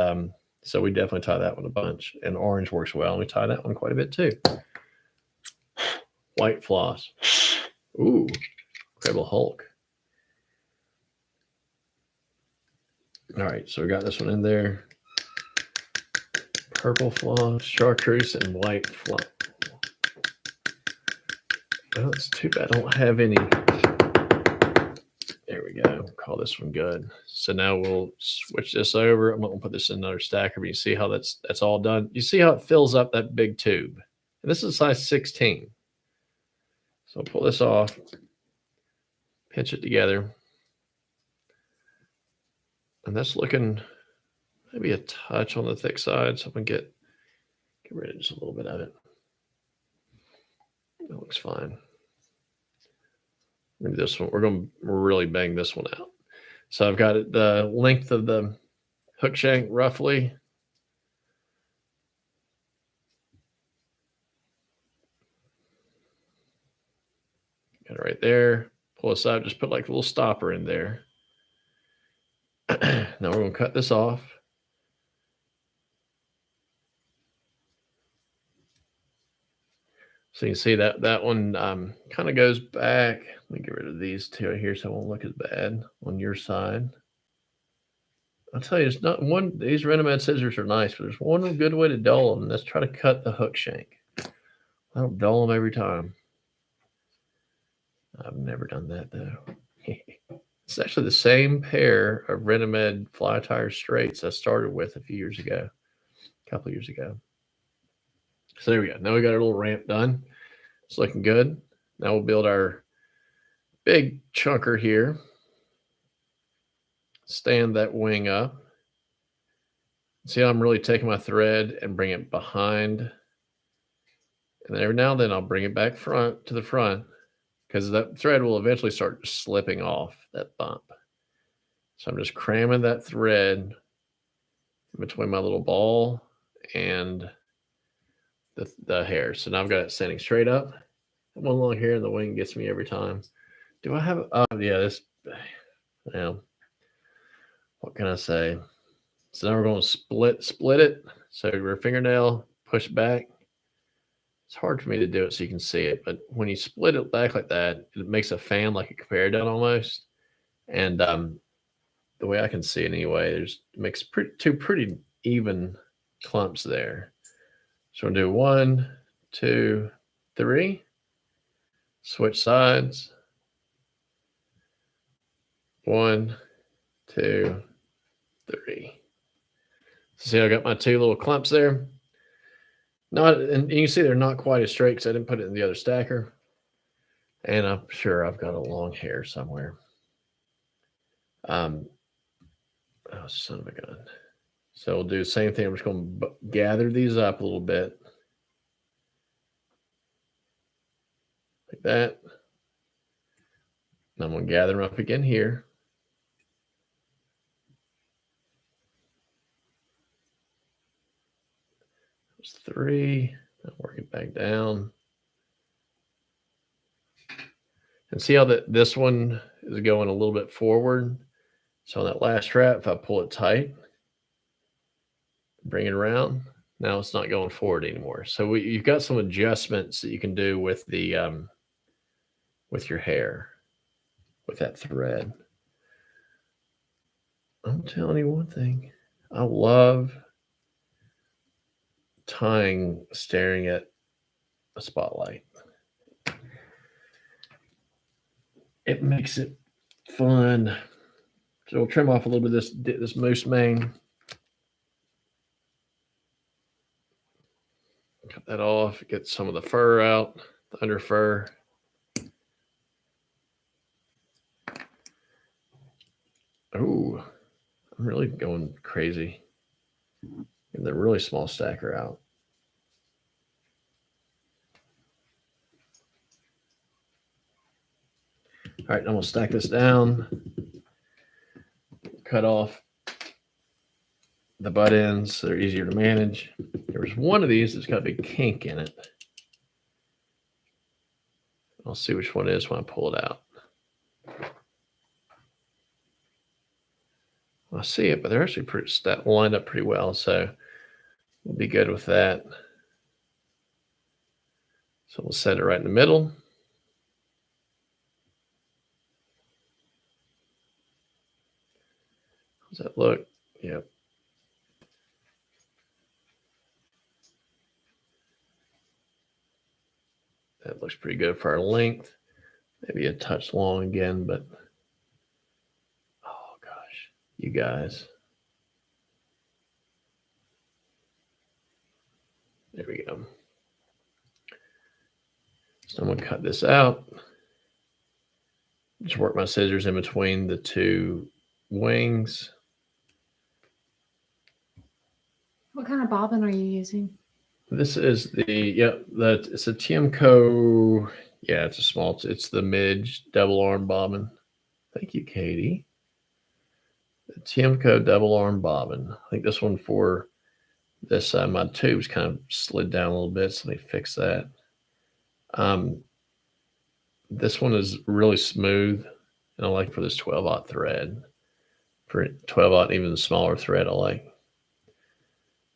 A: so we definitely tie that one a bunch. And orange works well. And we tie that one quite a bit too. White floss. Ooh, Incredible Hulk. All right, so we got this one in there. Purple floss, chartreuse, and white floss. Well, it's too bad I don't have any. There we go. Call this one good. So now we'll switch this over. I'm going to put this in another stacker, but you see how that's all done. You see how it fills up that big tube. And this is size 16. So I'll pull this off, pinch it together. And that's looking maybe a touch on the thick side, so I'm going to get rid of just a little bit of it. That looks fine. Maybe this one, we're going to really bang this one out. So I've got it, the length of the hook shank roughly. Got it right there. Pull this out, just put like a little stopper in there. Now we're going to cut this off. So you can see that one kind of goes back. Let me get rid of these two right here so it won't look as bad on your side. I'll tell you, it's not one. These Renomed scissors are nice, but there's one good way to dull them. And that's try to cut the hook shank. I don't dull them every time. I've never done that though. It's actually the same pair of Renomed FlyTier straights I started with a couple of years ago. So there we go. Now we got our little ramp done. It's looking good. Now we'll build our big chunker here. Stand that wing up. See how I'm really taking my thread and bring it behind And every now and then I'll bring it back to the front because that thread will eventually start slipping off that bump. So I'm just cramming that thread in between my little ball and the hair. So now I've got it standing straight up. One long hair in the wing gets me every time. Do I have? Oh yeah, this. Yeah. What can I say? So now we're going to split it. So your fingernail push back. It's hard for me to do it so you can see it, but when you split it back like that, it makes a fan like a conveyor belt almost. And the way I can see it anyway, it makes two pretty even clumps there. So we'll do 1, 2, 3. Switch sides. 1, 2, 3. See, I got my two little clumps there. And you can see they're not quite as straight because I didn't put it in the other stacker. And I'm sure I've got a long hair somewhere. Oh, son of a gun. So we'll do the same thing. I'm just going to gather these up a little bit. Like that. And I'm going to gather them up again here. There's 3. I'll work it back down. And see how this one is going a little bit forward. So on that last strap, if I pull it tight, bring it around, now it's not going forward anymore. So you've got some adjustments that you can do with the with your hair, with that thread. I'm telling you one thing, I love staring at a spotlight. It makes it fun. So we'll trim off a little bit of this moose mane. Cut that off, get some of the fur out, the under fur. Oh, I'm really going crazy. Getting the really small stacker out. All right, I'm going to stack this down. Cut off the butt ends so they're easier to manage. There's one of these that's got a big kink in it. I'll see which one it is when I pull it out. I see it, but they're actually lined up pretty well, so we'll be good with that. So we'll set it right in the middle. How's that look? Yep. That looks pretty good for our length. Maybe a touch long again, but oh gosh, you guys. There we go. So I'm going to cut this out. Just work my scissors in between the two wings.
B: What kind of bobbin are you using?
A: This is it's a Tiemco. Yeah, it's a small. It's the Midge double arm bobbin. Thank you, Katie. The Tiemco double arm bobbin. I think this one for this my tube's kind of slid down a little bit, so let me fix that. This one is really smooth, and I like for this 12-aught thread. For 12-aught, even the smaller thread, I like.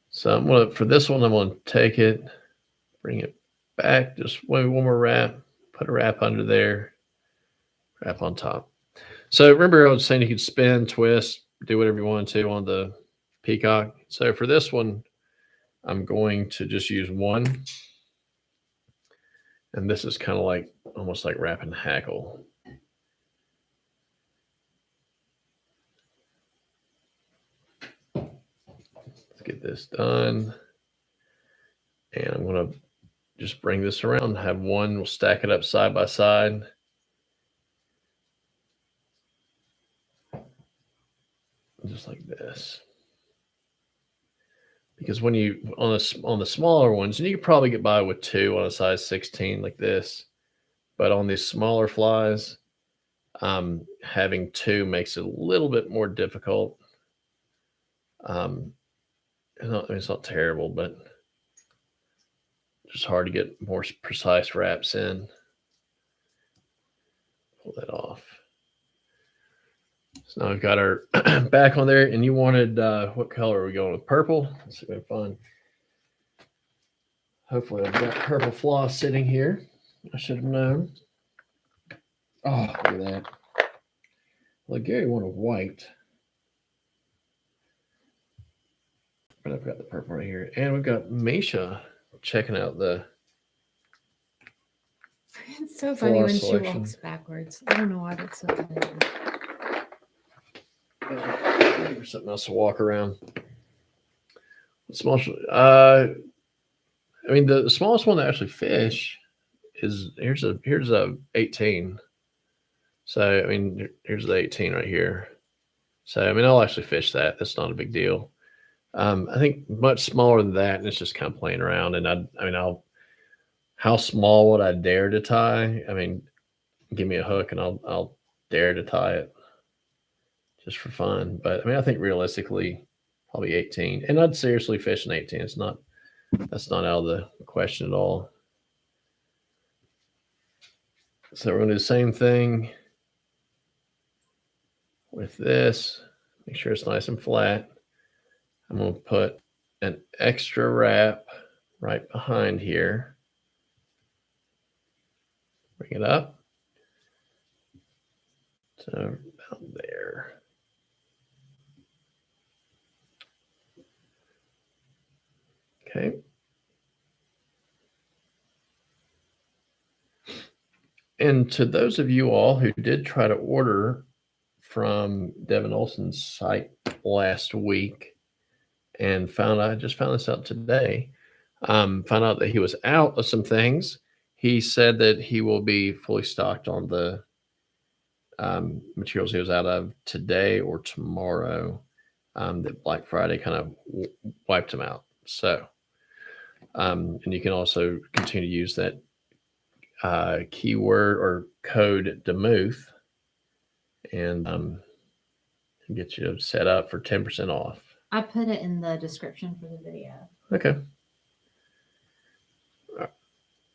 A: So for this one, I'm going to take it, bring it back, just maybe one more wrap, put a wrap under there, wrap on top. So remember I was saying you could spin, twist, do whatever you want to on the peacock. So for this one, I'm going to just use one. And this is kind of like, almost like wrapping hackle. Get this done, and I'm going to just bring this around, have one, we'll stack it up side by side. Just like this. because when you on the smaller ones, and you could probably get by with 2 on a size 16 like this, but on these smaller flies, having 2 makes it a little bit more difficult. It's not terrible, but just hard to get more precise wraps in. Pull that off. So now we've got our back on there, and you wanted, what color are we going with? Purple? Let's see if we can find. Hopefully I've got purple floss sitting here. I should have known. Oh, look at that. Well, Gary wanted white. But I've got the purple right here. And we've got Misha checking out the
B: It's so funny when
A: selection.
B: she walks backwards. I don't know why that's so funny.
A: Looking for something else to walk around. I mean, the smallest one to actually fish is here's a 18. So I mean, here's the 18 right here. So I mean, I'll actually fish that. That's not a big deal. I think much smaller than that, and it's just kind of playing around. And how small would I dare to tie? I mean, give me a hook and I'll dare to tie it just for fun. But I mean, I think realistically, probably 18. And I'd seriously fish an 18. That's not out of the question at all. So we're gonna do the same thing with this. Make sure it's nice and flat. I'm going to put an extra wrap right behind here. Bring it up. So about there. Okay. And to those of you all who did try to order from Devin Olson's site last week, and I just found this out today, found out that he was out of some things. He said that he will be fully stocked on the materials he was out of today or tomorrow. That Black Friday kind of wiped him out. So, and you can also continue to use that keyword or code DeMuth and get you set up for 10% off.
B: I put it in the description for the video.
A: Okay. All right.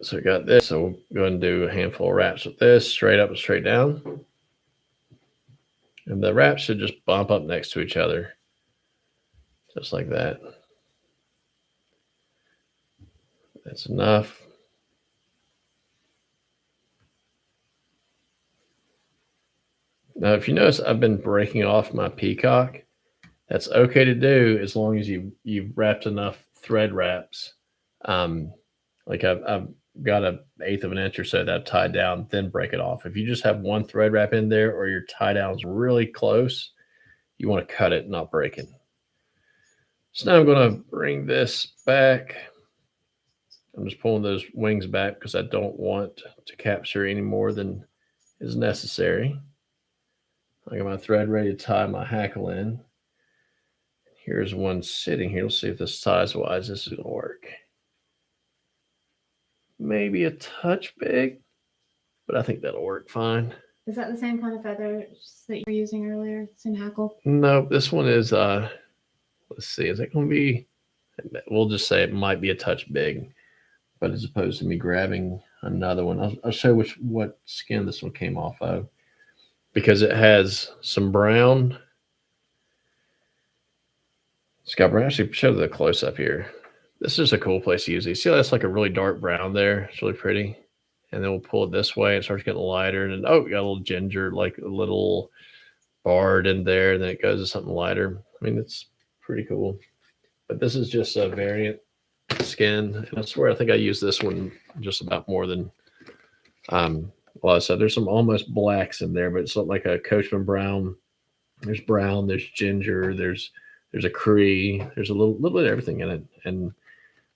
A: So we got this. So we'll go ahead and do a handful of wraps with this, straight up and straight down. And the wraps should just bump up next to each other. Just like that. That's enough. Now, if you notice, I've been breaking off my peacock. That's okay to do as long as you've wrapped enough thread wraps. Like I've got 1/8 of an inch or so that I've tied down, then break it off. If you just have one thread wrap in there or your tie down's really close, you want to cut it, not break it. So now I'm going to bring this back. I'm just pulling those wings back because I don't want to capture any more than is necessary. I got my thread ready to tie my hackle in. Here's one sitting here. Let's see if this size-wise this is going to work. Maybe a touch big, but I think that'll work fine.
B: Is that the same kind of feathers that you were using earlier? Same hackle?
A: No, this one is, let's see, is it going to be, we'll just say it might be a touch big, but as opposed to me grabbing another one, I'll show what skin this one came off of, because it has some brown. It's got brown. Actually, show the close up here. This is a cool place to use these. See how that's like a really dark brown there? It's really pretty. And then we'll pull it this way. It starts getting lighter. And then, oh, we got a little ginger, like a little barred in there. And then it goes to something lighter. I mean, it's pretty cool. But this is just a variant skin. And I swear, I think I use this one just about more than a lot of stuff. There's some almost blacks in there, but it's like a Coachman brown. There's brown, there's ginger, there's a Cree, there's a little bit of everything in it. And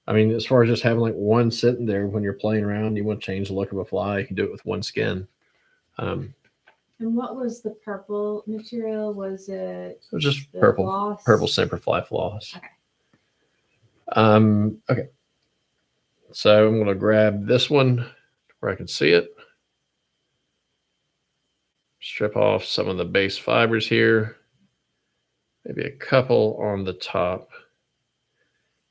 A: I mean, as far as just having like one sitting there when you're playing around, you want to change the look of a fly, you can do it with one skin.
B: And what was the purple material? Was it
A: just purple
B: floss?
A: Semperfli floss.
B: Okay.
A: Okay. So I'm going to grab this one where I can see it. Strip off some of the base fibers here. Maybe a couple on the top.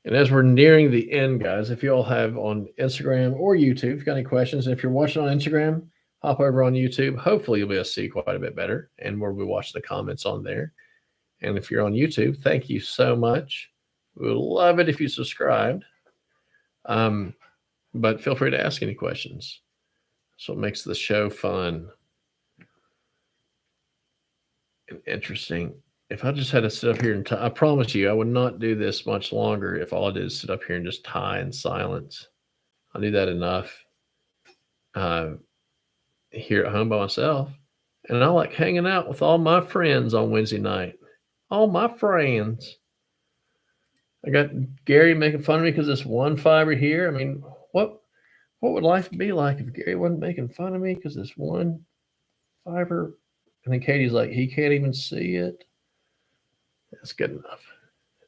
A: And as we're nearing the end, guys, if you all have on Instagram or YouTube, if you've got any questions, if you're watching on Instagram, hop over on YouTube. Hopefully you'll be able to see quite a bit better, and we'll be watching the comments on there. And if you're on YouTube, thank you so much. We would love it if you subscribed. But feel free to ask any questions. That's what makes the show fun and interesting. If I just had to sit up here and I promise you, I would not do this much longer if all I did is sit up here and just tie in silence. I do that enough here at home by myself. And I like hanging out with all my friends on Wednesday night. All my friends. I got Gary making fun of me because this one fiber here. I mean, what would life be like if Gary wasn't making fun of me because this one fiber? And then Katie's like, he can't even see it. That's good enough.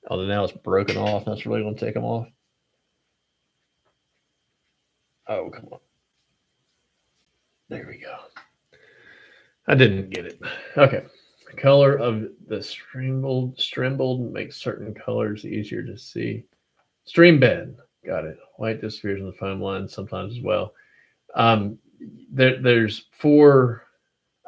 A: Although now it's broken off. That's really going to take them off. Oh, come on. There we go. I didn't get it. Okay. The color of the strimbled makes certain colors easier to see. Stream bed. Got it. White disappears in the foam line sometimes as well. There's 4.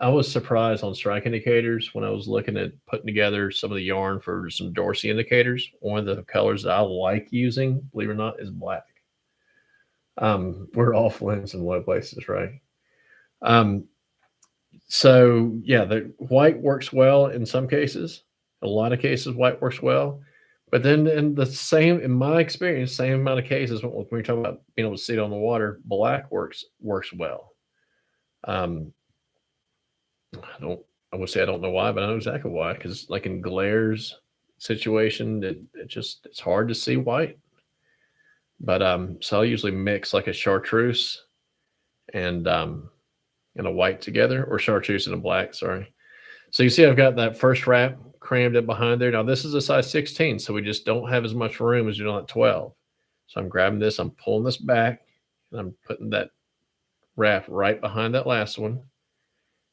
A: I was surprised on strike indicators when I was looking at putting together some of the yarn for some Dorsey indicators. One of the colors that I like using, believe it or not, is black. We're all flints in low places, right? So yeah, the white works well in some cases. A lot of cases, white works well. But then in my experience, same amount of cases when you're talking about being able to see it on the water, black works well. I would say I don't know why, but I know exactly why. Because like in glares situation, it's hard to see white. But so I'll usually mix like a chartreuse and a white together, or chartreuse and a black. Sorry. So you see, I've got that first wrap crammed it behind there. Now this is a size 16, so we just don't have as much room as you do on 12. So I'm grabbing this, I'm pulling this back, and I'm putting that wrap right behind that last one.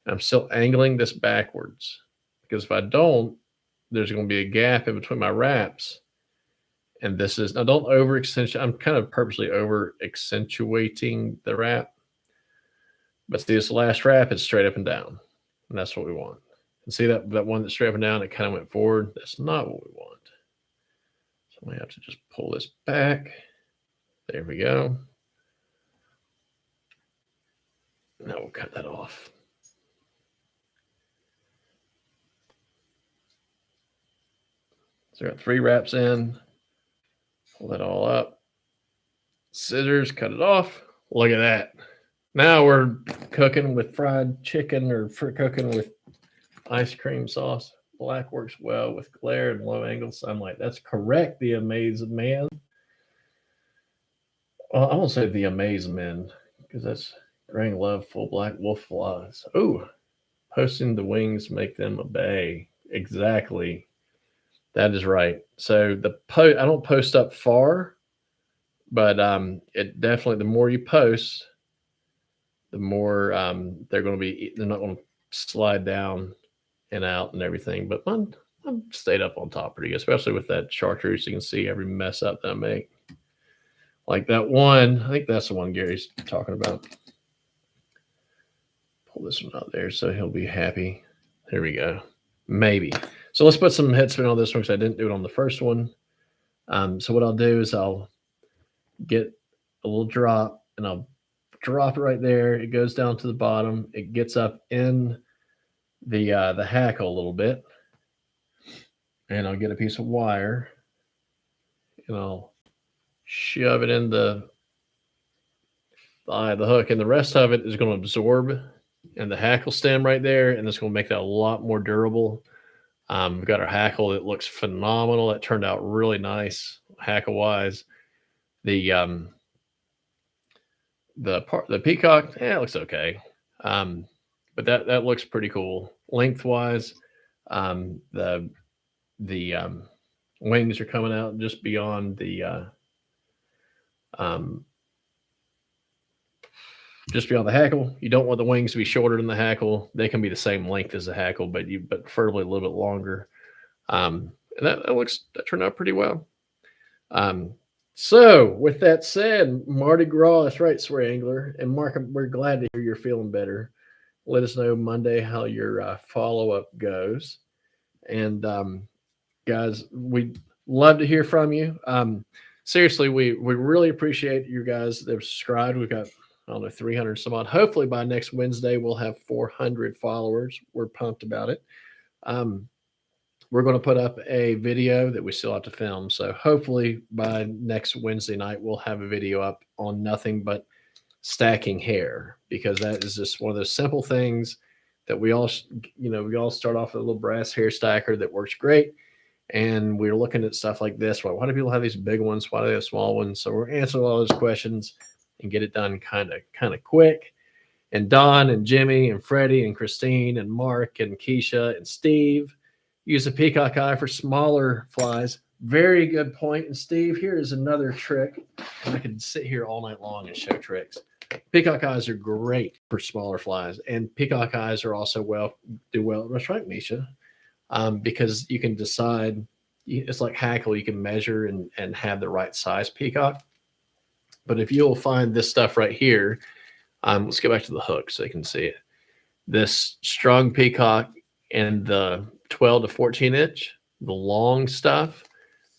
A: I'm still angling this backwards because if I don't, there's going to be a gap in between my wraps. And this is, now don't over accentuate. I'm kind of purposely over accentuating the wrap. But see, this last wrap is straight up and down. And that's what we want. And see that one that's straight up and down, it kind of went forward. That's not what we want. So we have to just pull this back. There we go. Now we'll cut that off. So I got 3 wraps in. Pull that all up. Scissors, cut it off. Look at that. Now we're cooking with fried chicken or cooking with ice cream sauce. Black works well with glare and low angle sunlight. That's correct, the amazing man. Well, I won't say the amazement because that's growing love full black wolf flies. Oh, posting the wings make them obey. Exactly. That is right. So I don't post up far, but it definitely, the more you post, the more they're not going to slide down and out and everything. But I'm stayed up on top pretty good, especially with that chartreuse. You can see every mess up that I make. Like that one, I think that's the one Gary's talking about. Pull this one out there so he'll be happy. There we go. Maybe. So let's put some head spin on this one because I didn't do it on the first one. So what I'll do is I'll get a little drop and I'll drop it right there. It goes down to the bottom. It gets up in the hackle a little bit. And I'll get a piece of wire and I'll shove it in the hook. And the rest of it is going to absorb in the hackle stem right there. And it's going to make that a lot more durable. We've got our hackle that looks phenomenal. That turned out really nice hackle wise. The peacock, it looks okay. But that looks pretty cool. Lengthwise, the wings are coming out just beyond the just beyond the hackle. You don't want the wings to be shorter than the hackle. They can be the same length as the hackle, but preferably a little bit longer. And that turned out pretty well. So with that said, Mardi Gras, that's right, Sway Angler. And Mark, we're glad to hear you're feeling better. Let us know Monday how your follow-up goes. And guys, we'd love to hear from you. Seriously, we really appreciate you guys that have subscribed. We've got, I don't know, 300 some odd. Hopefully by next Wednesday, we'll have 400 followers. We're pumped about it. We're going to put up a video that we still have to film. So hopefully by next Wednesday night, we'll have a video up on nothing but stacking hair, because that is just one of those simple things that we all start off with a little brass hair stacker that works great. And we're looking at stuff like this. Why do people have these big ones? Why do they have small ones? So we're answering all those questions and get it done kind of quick. And Don and Jimmy and Freddie and Christine and Mark and Keisha and Steve use a peacock eye for smaller flies. Very good point. And Steve, here is another trick. I could sit here all night long and show tricks. Peacock eyes are great for smaller flies, and peacock eyes are also do well. That's right, Misha, because you can decide. It's like hackle. You can measure and have the right size peacock. But if you'll find this stuff right here, let's get back to the hook so you can see it. This strung peacock and the 12 to 14 inch, the long stuff.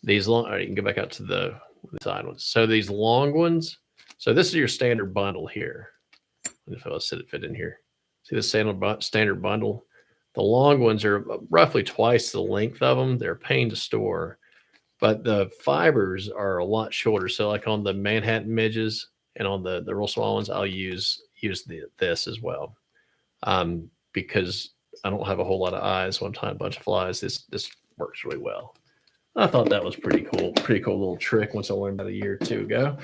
A: These long. All right, you can go back out to the side ones. So these long ones. So this is your standard bundle here. If I'll fit in here. See the standard bundle? The long ones are roughly twice the length of them. They're a pain to store, but the fibers are a lot shorter. So like on the Manhattan midges and on the real small ones, I'll use this as well, because I don't have a whole lot of eyes when I'm tying a bunch of flies. This works really well. I thought that was pretty cool little trick once I learned that a year or two ago.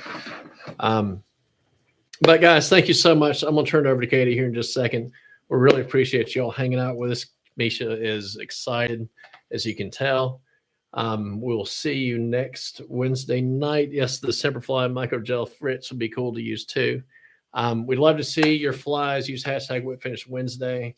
A: But guys, thank you so much. I'm going to turn it over to Katie here in just a second. We really appreciate you all hanging out with us. Misha is excited, as you can tell. We'll see you next Wednesday night. Yes, the Semperfly Microgel Fritz would be cool to use too. We'd love to see your flies. Use hashtag WhipFinish Wednesday.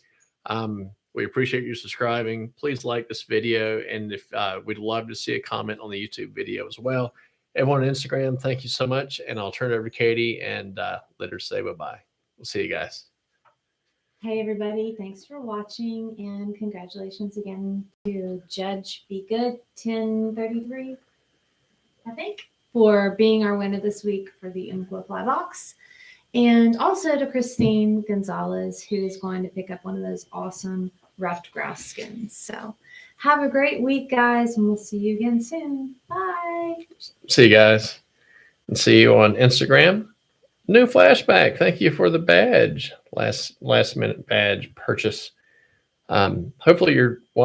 A: We appreciate you subscribing. Please like this video, and if we'd love to see a comment on the YouTube video as well. Everyone on Instagram, thank you so much, and I'll turn it over to Katie and let her say bye-bye. We'll see you guys.
B: Hey everybody, thanks for watching, and congratulations again to Judge Be Good 1033, I think, for being our winner this week for the Umpqua Fly Box. And also to Christine Gonzalez, who is going to pick up one of those awesome ruffed grouse skins. So have a great week, guys, and we'll see you again soon. Bye.
A: See you guys, and see you on Instagram. New flashback. Thank you for the badge. Last minute badge purchase. Hopefully you're